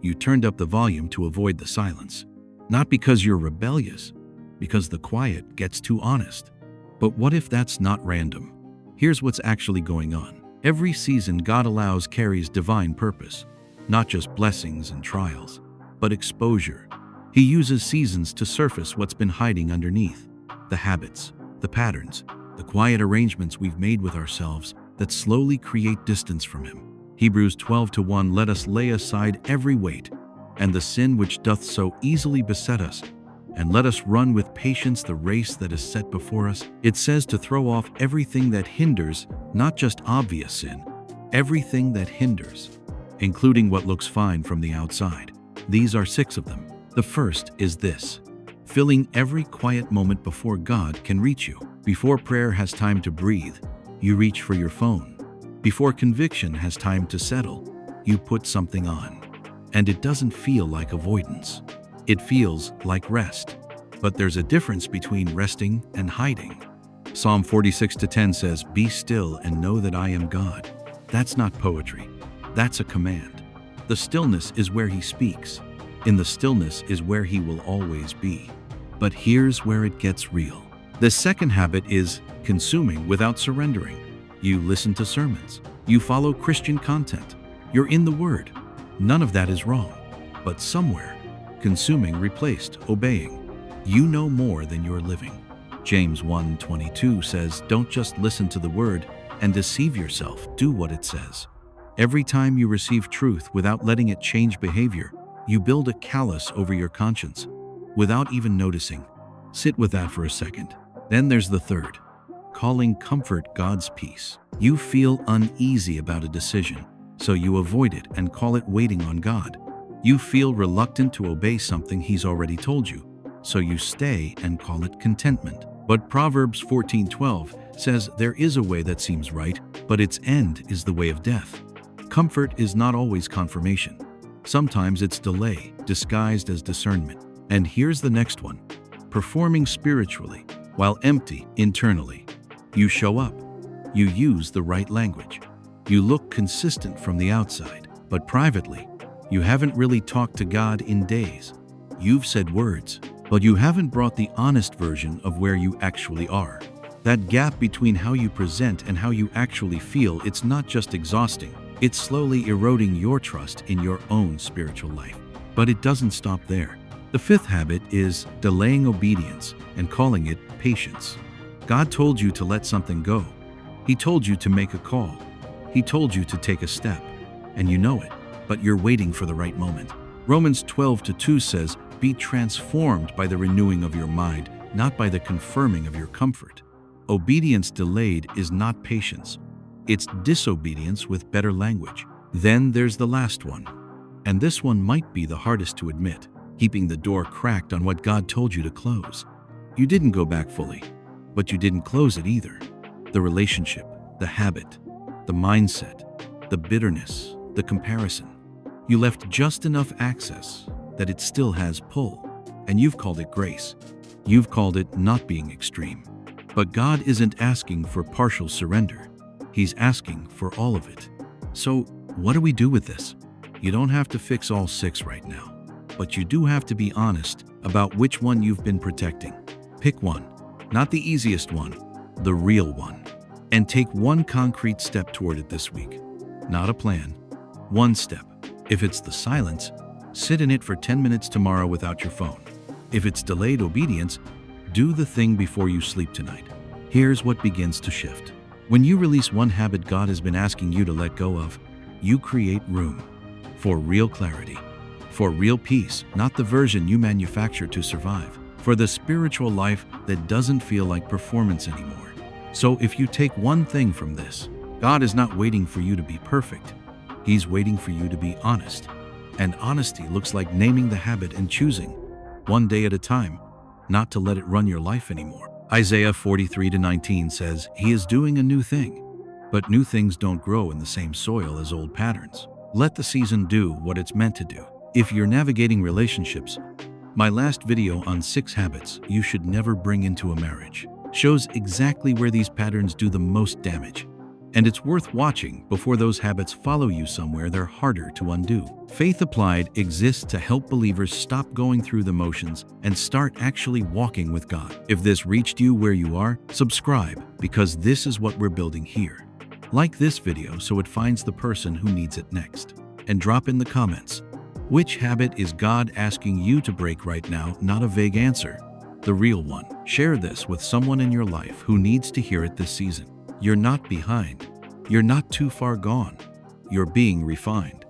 You turned up the volume to avoid the silence. Not because you're rebellious, because the quiet gets too honest. But what if that's not random? Here's what's actually going on. Every season God allows carries divine purpose, not just blessings and trials, but exposure. He uses seasons to surface what's been hiding underneath. The habits, the patterns, the quiet arrangements we've made with ourselves that slowly create distance from Him. Hebrews 12:1, let us lay aside every weight and the sin which doth so easily beset us, and let us run with patience the race that is set before us. It says to throw off everything that hinders, not just obvious sin, everything that hinders, including what looks fine from the outside. These are 6 of them. The first is this: filling every quiet moment before God can reach you. Before prayer has time to breathe, you reach for your phone. Before conviction has time to settle, you put something on. And it doesn't feel like avoidance. It feels like rest. But there's a difference between resting and hiding. Psalm 46:10 says, be still and know that I am God. That's not poetry. That's a command. The stillness is where He speaks. In the stillness is where He will always be. But here's where it gets real. The second habit is consuming without surrendering. You listen to sermons. You follow Christian content. You're in the Word. None of that is wrong. But somewhere, consuming replaced obeying. You know more than you're living. James 1:22 says, don't just listen to the Word and deceive yourself. Do what it says. Every time you receive truth without letting it change behavior, you build a callus over your conscience without even noticing. Sit with that for a second. Then there's the third: calling comfort God's peace. You feel uneasy about a decision, so you avoid it and call it waiting on God. You feel reluctant to obey something He's already told you, so you stay and call it contentment. But Proverbs 14:12 says there is a way that seems right, but its end is the way of death. Comfort is not always confirmation. Sometimes it's delay, disguised as discernment. And here's the next one: performing spiritually while empty internally. You show up. You use the right language. You look consistent from the outside, but privately, you haven't really talked to God in days. You've said words, but you haven't brought the honest version of where you actually are. That gap between how you present and how you actually feel, it's not just exhausting, it's slowly eroding your trust in your own spiritual life. But it doesn't stop there. The fifth habit is delaying obedience and calling it patience. God told you to let something go. He told you to make a call. He told you to take a step, and you know it, but you're waiting for the right moment. Romans 12:2 says, be transformed by the renewing of your mind, not by the confirming of your comfort. Obedience delayed is not patience. It's disobedience with better language. Then there's the last one. And this one might be the hardest to admit: keeping the door cracked on what God told you to close. You didn't go back fully, but you didn't close it either. The relationship, the habit, the mindset, the bitterness, the comparison. You left just enough access that it still has pull, and you've called it grace. You've called it not being extreme. But God isn't asking for partial surrender. He's asking for all of it. So what do we do with this? You don't have to fix all 6 right now, but you do have to be honest about which one you've been protecting. Pick one, not the easiest one, the real one, and take one concrete step toward it this week. Not a plan, one step. If it's the silence, sit in it for 10 minutes tomorrow without your phone. If it's delayed obedience, do the thing before you sleep tonight. Here's what begins to shift. When you release one habit God has been asking you to let go of, you create room for real clarity, for real peace, not the version you manufacture to survive, for the spiritual life that doesn't feel like performance anymore. So if you take one thing from this, God is not waiting for you to be perfect. He's waiting for you to be honest. And honesty looks like naming the habit and choosing, one day at a time, not to let it run your life anymore. Isaiah 43:19 says, He is doing a new thing, but new things don't grow in the same soil as old patterns. Let the season do what it's meant to do. If you're navigating relationships, my last video on 6 habits you should never bring into a marriage shows exactly where these patterns do the most damage. And it's worth watching before those habits follow you somewhere they're harder to undo. Faith Applied exists to help believers stop going through the motions and start actually walking with God. If this reached you where you are, subscribe, because this is what we're building here. Like this video so it finds the person who needs it next. And drop in the comments, which habit is God asking you to break right now? Not a vague answer, the real one. Share this with someone in your life who needs to hear it this season. You're not behind. You're not too far gone. You're being refined.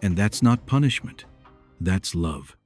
And that's not punishment. That's love.